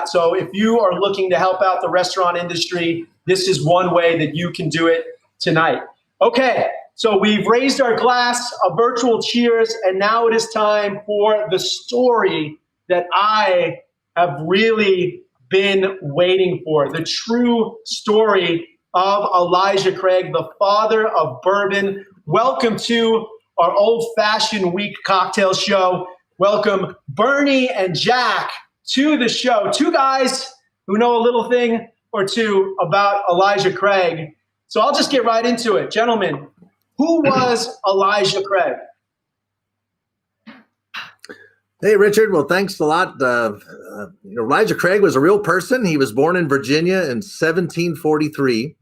Speaker 1: So if you are looking to help out the restaurant industry, this is one way that you can do it tonight. Okay, so we've raised our glass, a virtual cheers, and now it is time for the story that I have really been waiting for, the true story of Elijah Craig, the father of bourbon. Welcome to our Old Fashioned Week cocktail show. Welcome Bernie and Jack to the show. Two guys who know a little thing or two about Elijah Craig. So I'll just get right into it. Gentlemen, who was Elijah Craig?
Speaker 6: Hey, Richard. Well, thanks a lot. Elijah Craig was a real person. He was born in Virginia in 1743.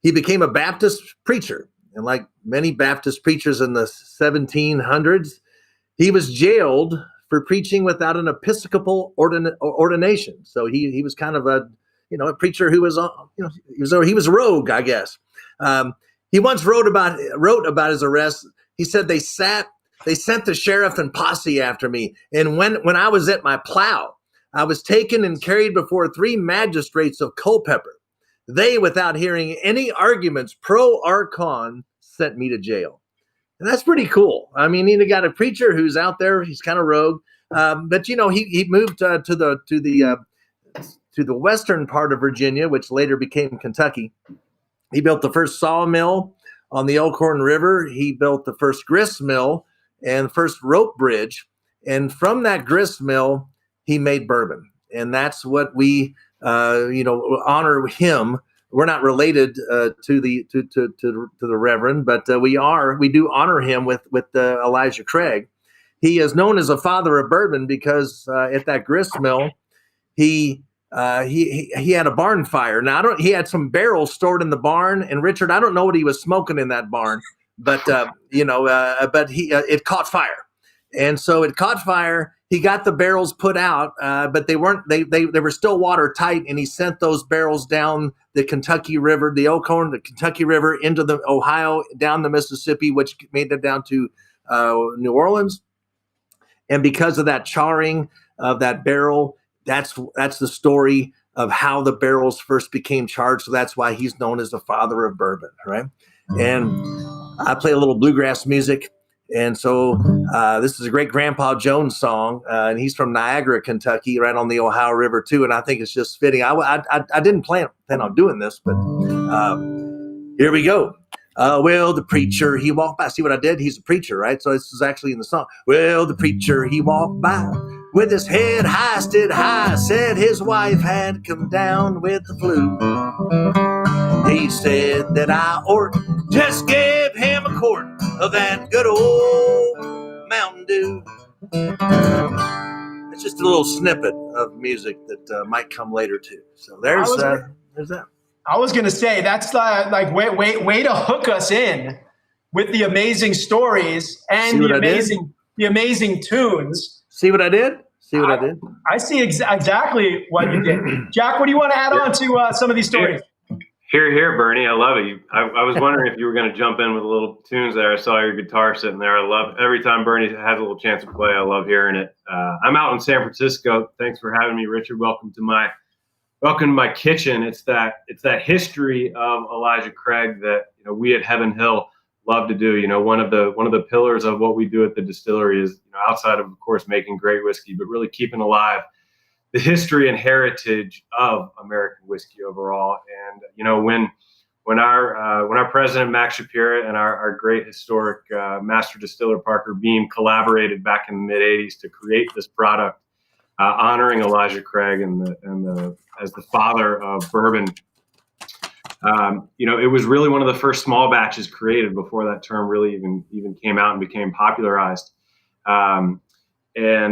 Speaker 6: He became a Baptist preacher. And like many Baptist preachers in the 1700s, he was jailed for preaching without an Episcopal ordination. So he was kind of a preacher who was, he was a rogue, I guess. He once wrote about his arrest. He said, they sent the sheriff and posse after me. And when I was at my plow, I was taken and carried before 3 magistrates of Culpeper. They, without hearing any arguments pro or con, sent me to jail. And that's pretty cool. I mean, you got a preacher who's out there. He's kind of rogue. But he moved to the western part of Virginia, which later became Kentucky. He built the first sawmill on the Elkhorn River. He built the first grist mill and first rope bridge. And from that grist mill, he made bourbon. And that's what we, honor him. We're not related to the Reverend, but we do honor him with Elijah Craig. He is known as a father of bourbon because at that grist mill, he had a barn fire. Now he had some barrels stored in the barn, and Richard, I don't know what he was smoking in that barn, but it caught fire, and so it caught fire. He got the barrels put out, but they were still watertight, and he sent those barrels down the Kentucky River, the Elkhorn, the Kentucky River, into the Ohio, down the Mississippi, which made it down to New Orleans. And because of that charring of that barrel, that's the story of how the barrels first became charred. So that's why he's known as the father of bourbon, right? And I play a little bluegrass music. And so this is a great Grandpa Jones song, and he's from Niagara, Kentucky, right on the Ohio River too. And I think it's just fitting. I didn't plan on doing this, but here we go. Well, the preacher, he walked by. See what I did? He's a preacher, right? So this is actually in the song. Well, the preacher, he walked by with his head hoisted high, said his wife had come down with the flu. He said that I ought just give him a quart of that good old Mountain Dew. It's just a little snippet of music that might come later too. So there's that.
Speaker 1: I was going to say, that's like way to hook us in with the amazing stories and the amazing tunes.
Speaker 6: See what I did? See what I did?
Speaker 1: I see exactly what you did. Jack, what do you want to add on to some of these stories?
Speaker 7: Here, Bernie. I love it. I was wondering if you were going to jump in with a little tunes there. I saw your guitar sitting there. I love every time Bernie has a little chance to play. I love hearing it. I'm out in San Francisco. Thanks for having me, Richard. Welcome to my kitchen. It's that history of Elijah Craig that we at Heaven Hill love to do. One of the pillars of what we do at the distillery is outside of course making great whiskey, but really keeping alive the history and heritage of American whiskey overall. And when our president Max Shapira and our great historic master distiller Parker Beam collaborated back in the mid '80s to create this product, honoring Elijah Craig as the father of bourbon. It was really one of the first small batches created before that term really even came out and became popularized. And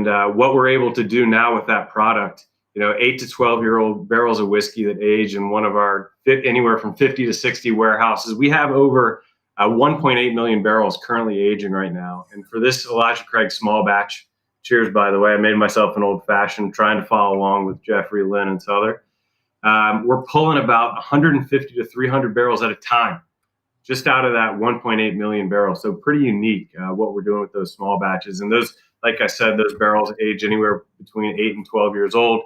Speaker 7: what we're able to do now with that product, 8 to 12-year-old barrels of whiskey that age in one of our anywhere from 50 to 60 warehouses. We have over 1.8 million barrels currently aging right now. And for this Elijah Craig small batch, cheers, by the way, I made myself an old fashioned trying to follow along with Jeffrey, Lynn, and Souther. We're pulling about 150 to 300 barrels at a time, just out of that 1.8 million barrels. So pretty unique what we're doing with those small batches. And those, like I said, those barrels age anywhere between 8 and 12 years old.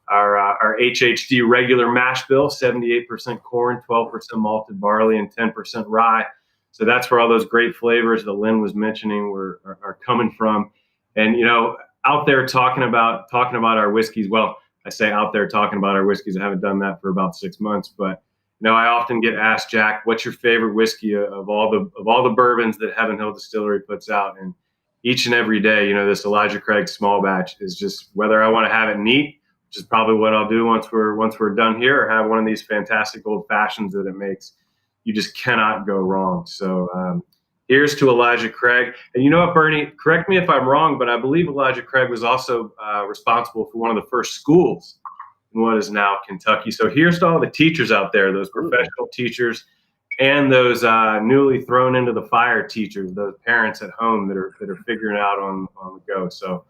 Speaker 7: Our HHD regular mash bill, 78% corn, 12% malted barley, and 10% rye. So that's where all those great flavors that Lynn was mentioning are coming from. And out there talking about our whiskeys. Well, I say out there talking about our whiskeys. I haven't done that for about 6 months, but I often get asked, Jack, what's your favorite whiskey of all the bourbons that Heaven Hill Distillery puts out? And each and every day, this Elijah Craig small batch is just whether I want to have it neat, which is probably what I'll do once we're done here, or have one of these fantastic old fashions that it makes. You just cannot go wrong. So here's to Elijah Craig. And you know what, Bernie, correct me if I'm wrong, but I believe Elijah Craig was also responsible for one of the first schools in what is now Kentucky. So here's to all the teachers out there, those professional teachers, and those newly thrown into the fire teachers, those parents at home that are figuring out on the go. So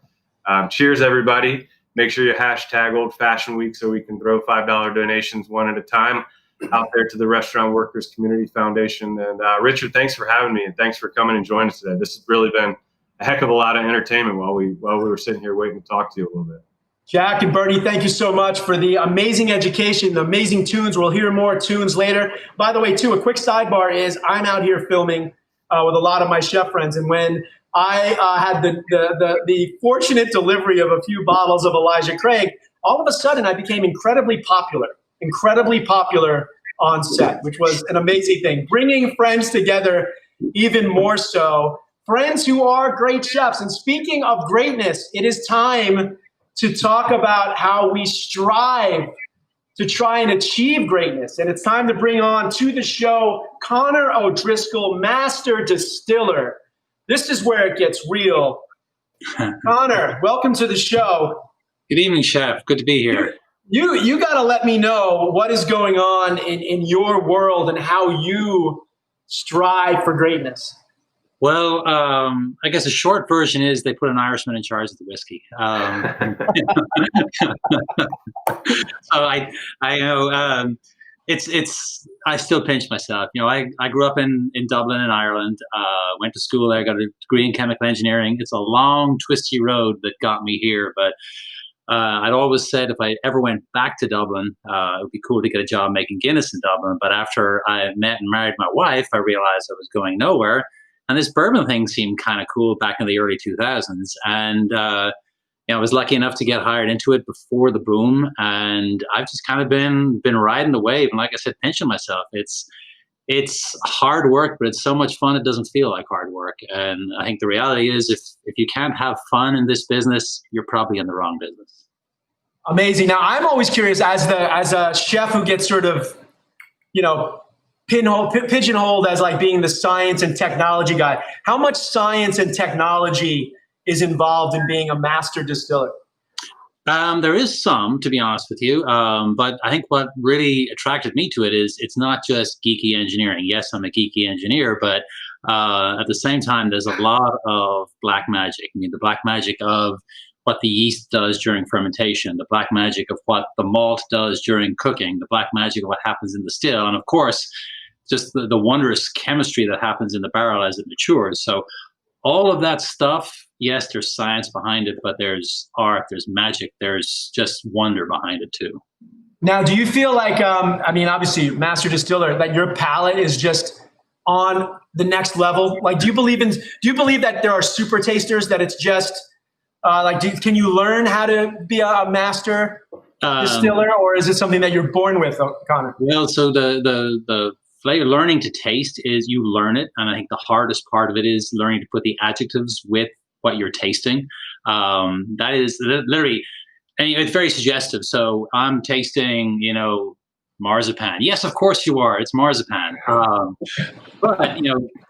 Speaker 7: cheers, everybody. Make sure you hashtag Old Fashioned Week so we can throw $5 donations one at a time out there to the Restaurant Workers Community Foundation. And Richard, thanks for having me, and thanks for coming and joining us today. This has really been a heck of a lot of entertainment while we were sitting here waiting to talk to you a little bit.
Speaker 1: Jack and Bernie, thank you so much for the amazing education, the amazing tunes. We'll hear more tunes later. By the way, too, a quick sidebar is I'm out here filming with a lot of my chef friends, and when I had the fortunate delivery of a few bottles of Elijah Craig, all of a sudden I became incredibly popular on set, which was an amazing thing. Bringing friends together even more so. Friends who are great chefs. And speaking of greatness, it is time to talk about how we strive to try and achieve greatness. And it's time to bring on to the show Connor O'Driscoll, master distiller. This is where it gets real. Connor, welcome to the show.
Speaker 8: Good evening, Chef. Good to be here.
Speaker 1: You got to let me know what is going on in your world and how you strive for greatness.
Speaker 8: Well, I guess the short version is they put an Irishman in charge of the whiskey. So I know I still pinch myself. I grew up in Dublin in Ireland, went to school there, got a degree in chemical engineering. It's a long, twisty road that got me here, but I'd always said if I ever went back to Dublin, it would be cool to get a job making Guinness in Dublin. But after I met and married my wife, I realized I was going nowhere. And this bourbon thing seemed kind of cool back in the early 2000s. And I was lucky enough to get hired into it before the boom. And I've just kind of been riding the wave. And like I said, pinching myself. It's hard work, but it's so much fun it doesn't feel like hard work. And I think the reality is if you can't have fun in this business, you're probably in the wrong business.
Speaker 1: Amazing. Now, I'm always curious, as a chef who gets sort of, pigeonholed as like being the science and technology guy, how much science and technology is involved in being a master distiller?
Speaker 8: There is some, to be honest with you. But I think what really attracted me to it is it's not just geeky engineering. Yes, I'm a geeky engineer, but at the same time, there's a lot of black magic. I mean, the black magic of what the yeast does during fermentation, the black magic of what the malt does during cooking, the black magic of what happens in the still, and of course, just the wondrous chemistry that happens in the barrel as it matures. So all of that stuff, yes, there's science behind it, but there's art, there's magic, there's just wonder behind it too.
Speaker 1: Now, do you feel like, obviously, master distiller, that your palate is just on the next level? Like, do you believe that there are super tasters, that it's just can you learn how to be a master distiller, or is it something that you're born with, Connor?
Speaker 8: Well, so the flavor, learning to taste, is you learn it, and I think the hardest part of it is learning to put the adjectives with what you're tasting. That is literally, and it's very suggestive. So I'm tasting, marzipan. Yes, of course you are. It's marzipan. But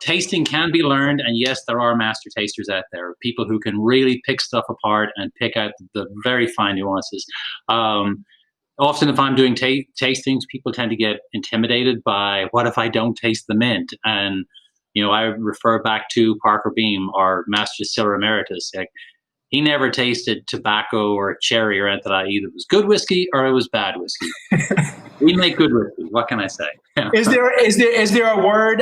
Speaker 8: tasting can be learned, and yes, there are master tasters out there, people who can really pick stuff apart and pick out the very fine nuances. Often, if I'm doing tastings, people tend to get intimidated by, what if I don't taste the mint? And I refer back to Parker Beam, our master distiller emeritus. Like, he never tasted tobacco or cherry or anything like that. Either it was good whiskey or it was bad whiskey. We make good whiskey. What can I say?
Speaker 1: Is there a word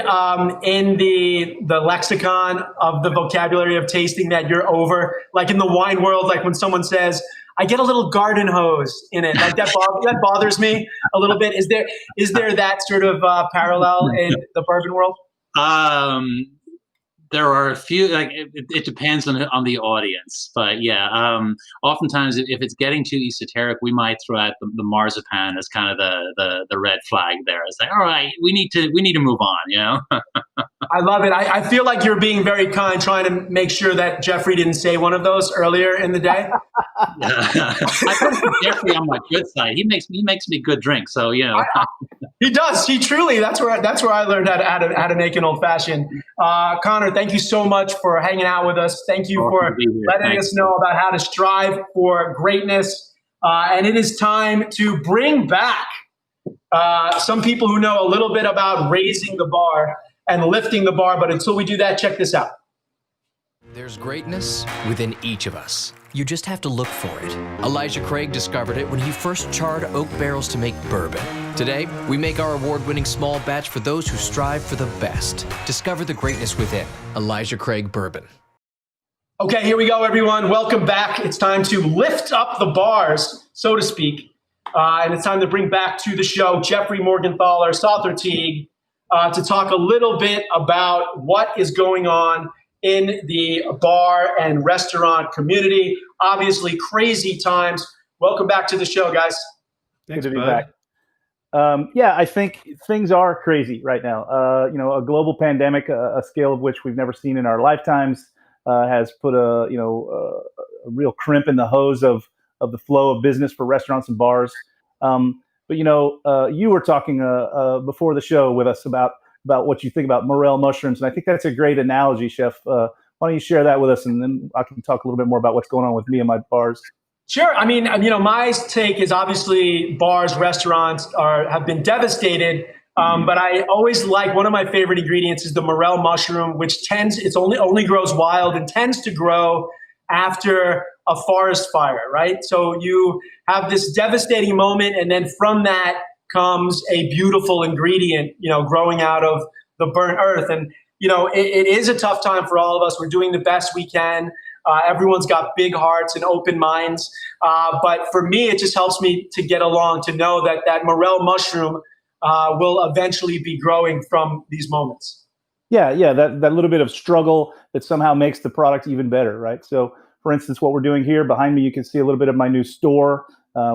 Speaker 1: in the lexicon of the vocabulary of tasting that you're over? Like in the wine world, like when someone says, I get a little garden hose in it, like that bothers me a little bit. Is there that sort of parallel in the bourbon world?
Speaker 8: There are a few, like it depends on the audience, but yeah, oftentimes if it's getting too esoteric, we might throw out the marzipan as kind of the red flag there. It's like, all right, we need to move on,
Speaker 1: I love it. I feel like you're being very kind, trying to make sure that Jeffrey didn't say one of those earlier in the day.
Speaker 8: I put Jeffrey on my good side. He makes me good drink, so
Speaker 1: He does. He truly. That's where I learned how to make an old fashioned. Connor, thank you so much for hanging out with us. Thank you for letting us know about how to strive for greatness. And it is time to bring back some people who know a little bit about raising the bar and lifting the bar. But until we do that, check this out.
Speaker 3: There's greatness within each of us. You just have to look for it. Elijah Craig discovered it when he first charred oak barrels to make bourbon. Today, we make our award-winning small batch for those who strive for the best. Discover the greatness within. Elijah Craig Bourbon.
Speaker 1: Okay, here we go, everyone. Welcome back. It's time to lift up the bars, so to speak. And it's time to bring back to the show Jeffrey Morgenthaler, Salter Teague, to talk a little bit about what is going on in the bar and restaurant community. Obviously, crazy times. Welcome back to the show, guys.
Speaker 2: Thanks,
Speaker 4: Good to be
Speaker 2: bud.
Speaker 4: back. Yeah, I think things are crazy right now. A global pandemic, a scale of which we've never seen in our lifetimes, has put a real crimp in the hose of the flow of business for restaurants and bars. But you were talking before the show with us about what you think about morel mushrooms, and I think that's a great analogy, Chef. Why don't you share that with us, and then I can talk a little bit more about what's going on with me and my bars.
Speaker 1: Sure. I mean, my take is obviously bars, restaurants have been devastated. But I always like, one of my favorite ingredients is the morel mushroom, which only grows wild and tends to grow after a forest fire, right? So you have this devastating moment, and then from that comes a beautiful ingredient, growing out of the burnt earth. And, it is a tough time for all of us. We're doing the best we can. Everyone's got big hearts and open minds. But for me, it just helps me to get along, to know that morel mushroom will eventually be growing from these moments.
Speaker 4: Yeah, that little bit of struggle that somehow makes the product even better, right? So, for instance, what we're doing here behind me, you can see a little bit of my new store.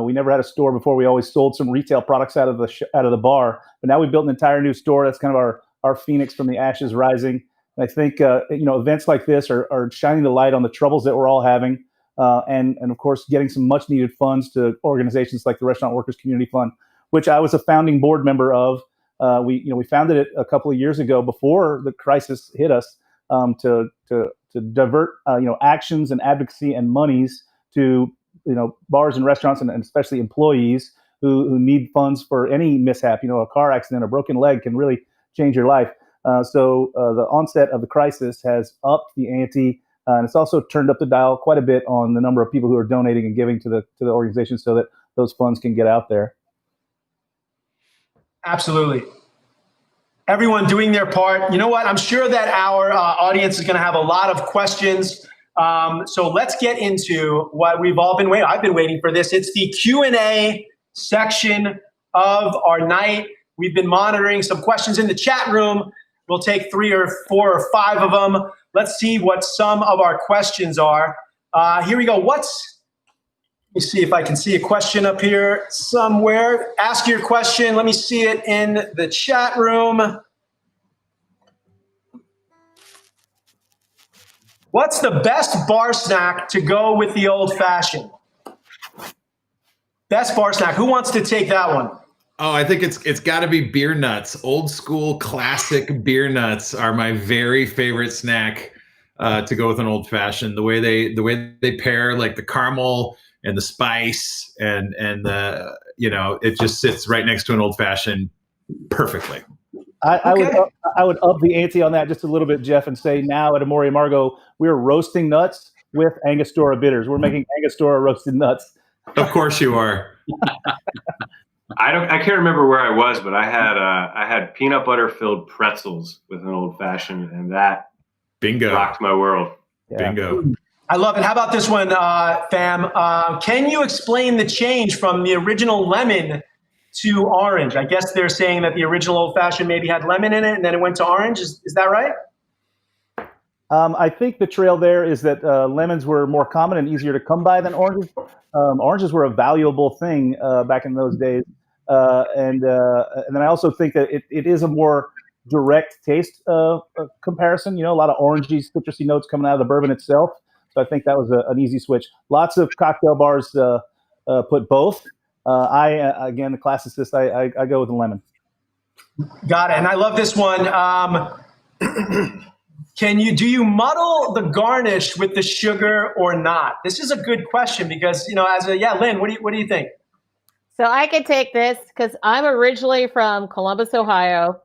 Speaker 4: We never had a store before. We always sold some retail products out of the bar, but now we built an entire new store. That's kind of our phoenix from the ashes rising. And I think events like this are shining the light on the troubles that we're all having, and of course getting some much needed funds to organizations like the Restaurant Workers Community Fund, which I was a founding board member of. We founded it a couple of years ago before the crisis hit us, to divert actions and advocacy and monies to bars and restaurants and especially employees who need funds for any mishap. A car accident, a broken leg can really change your life. So the onset of the crisis has upped the ante And it's also turned up the dial quite a bit on the number of people who are donating and giving to the organization so that those funds can get out there.
Speaker 1: Absolutely. Everyone doing their part. You know what? I'm sure that our audience is going to have a lot of questions. So let's get into what we've all been waiting. I've been waiting for this. It's the Q&A section of our night. We've been monitoring some questions in the chat room. We'll take 3 or 4 or 5 of them. Let's see what some of our questions are. Here we go. Let me see if I can see a question up here somewhere. Ask your question. Let me see it in the chat room. What's the best bar snack to go with the old fashioned? Best bar snack. Who wants to take that one?
Speaker 2: Oh, I think it's got to be beer nuts. Old school classic beer nuts are my very favorite snack to go with an old fashioned. The way they pair like the caramel and the spice and the it just sits right next to an old fashioned perfectly.
Speaker 4: I would up the ante on that just a little bit, Jeff, and say now at Amore Amargo we're roasting nuts with Angostura bitters. We're making Angostura roasted nuts.
Speaker 2: Of course you are.
Speaker 7: I can't remember where I was, but I had peanut butter filled pretzels with an old fashioned, and that
Speaker 2: bingo
Speaker 7: rocked my world.
Speaker 4: Yeah.
Speaker 2: Bingo.
Speaker 1: I love it. How about this one, fam? Can you explain the change from the original lemon to orange? I guess they're saying that the original old fashioned maybe had lemon in it and then it went to orange. Is that right?
Speaker 4: I think the trail there is that lemons were more common and easier to come by than oranges. Oranges were a valuable thing back in those days. And then I also think that it is a more direct taste comparison. A lot of orangey, citrusy notes coming out of the bourbon itself. So I think that was an easy switch. Lots of cocktail bars put both. Again, the classicist, I go with the lemon.
Speaker 1: Got it. And I love this one. Do you muddle the garnish with the sugar or not? This is a good question because, Lynn, what do you think?
Speaker 5: So I could take this because I'm originally from Columbus, Ohio,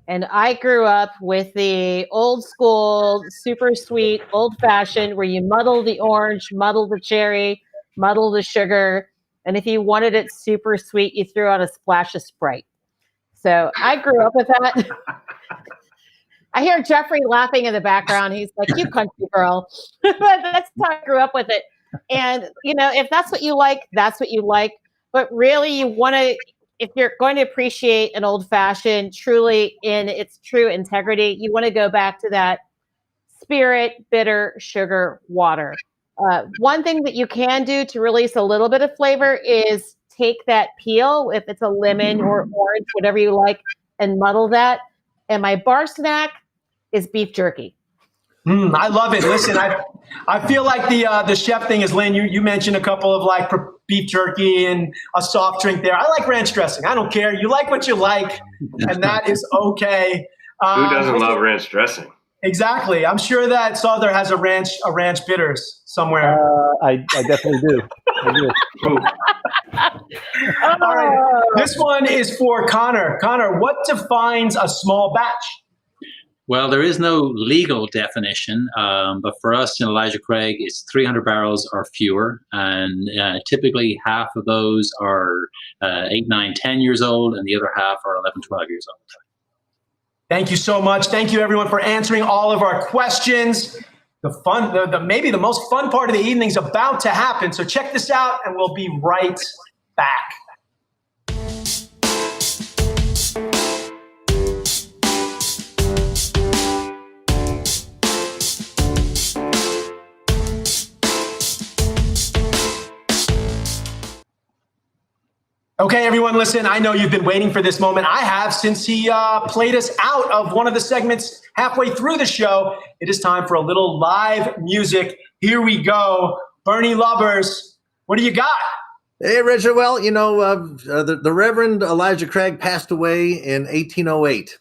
Speaker 5: and I grew up with the old school, super sweet, old fashioned where you muddle the orange, muddle the cherry, muddle the sugar. And if you wanted it super sweet, you threw on a splash of Sprite. So I grew up with that. I hear Jeffrey laughing in the background. He's like, you country girl. But that's how I grew up with it. And, if that's what you like, that's what you like. But really, you want to, if you're going to appreciate an old fashioned truly in its true integrity, you want to go back to that spirit, bitter, sugar, water. One thing that you can do to release a little bit of flavor is take that peel, if it's a lemon or orange, whatever you like, and muddle that. And my bar snack is beef jerky.
Speaker 1: I love it. Listen, I feel like the chef thing is, Lynn, you mentioned a couple of like beef jerky and a soft drink there. I like ranch dressing. I don't care. You like what you like, and that is okay.
Speaker 7: Who doesn't love ranch dressing?
Speaker 1: Exactly. I'm sure that Souther has a ranch bitters somewhere.
Speaker 4: I definitely do. I do.
Speaker 1: All right. This one is for Connor. Connor, what defines a small batch?
Speaker 8: Well, there is no legal definition, but for us in Elijah Craig, it's 300 barrels or fewer. And typically half of those are 8, 9, 10 years old, and the other half are 11, 12 years old.
Speaker 1: Thank you so much. Thank you, everyone, for answering all of our questions. Maybe the most fun part of the evening is about to happen. So check this out, and we'll be right back. Okay, everyone, listen, I know you've been waiting for this moment. I have, since he played us out of one of the segments halfway through the show. It is time for a little live music. Here we go. Bernie Lubbers, what do you got?
Speaker 6: Hey, Richard. Well, the Reverend Elijah Craig passed away in 1808.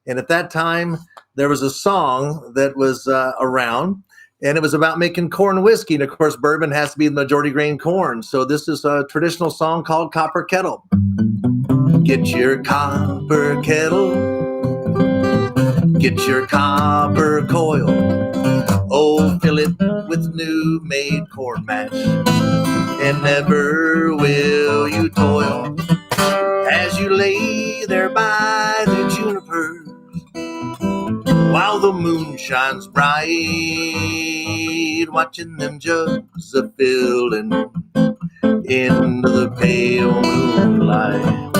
Speaker 6: And at that time, there was a song that was around, and it was about making corn whiskey. And, of course, bourbon has to be the majority grain corn. So this is a traditional song called Copper Kettle. Get your copper kettle. Get your copper coil. Oh, fill it new made corn mash, and never will you toil as you lay there by the junipers while the moon shines bright, watching them jugs a filling into the pale moonlight.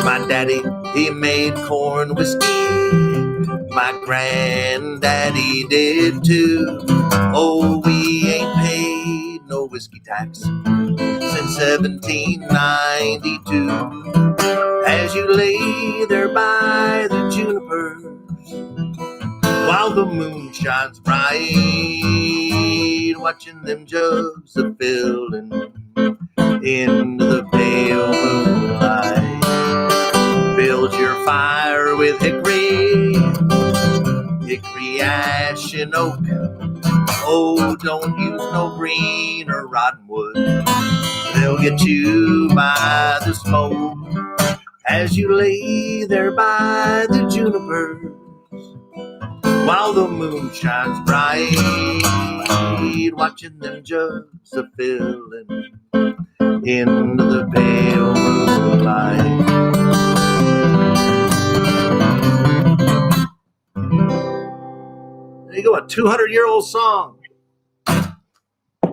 Speaker 6: My daddy, he made corn whiskey, my granddaddy did too. Oh, we ain't paid no whiskey tax since 1792. As you lay there by the junipers while the moon shines bright, watching them jugs a filling into the pale moonlight. Build your fire with hickory ash and oak. Oh, don't use no green or rotten wood, they'll get you by the smoke. As you lay there by the junipers while the moon shines bright, watching them jugs a filling into the pale moonlight. There you go, a 200-year-old song.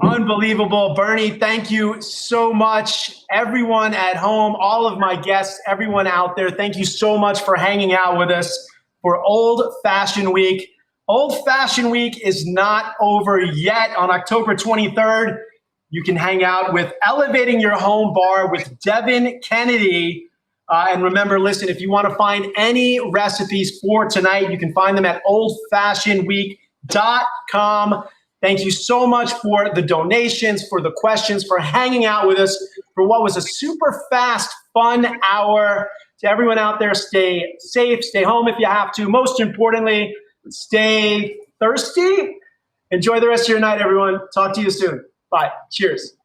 Speaker 1: Unbelievable. Bernie, thank you so much. Everyone at home, all of my guests, everyone out there, thank you so much for hanging out with us for Old Fashioned Week. Old Fashioned Week is not over yet. On October 23rd, you can hang out with Elevating Your Home Bar with Devin Kennedy. And remember, listen, if you want to find any recipes for tonight, you can find them at oldfashionedweek.com. Thank you so much for the donations, for the questions, for hanging out with us for what was a super fast, fun hour. To everyone out there, stay safe, stay home if you have to. Most importantly, stay thirsty. Enjoy the rest of your night, everyone. Talk to you soon. Bye. Cheers.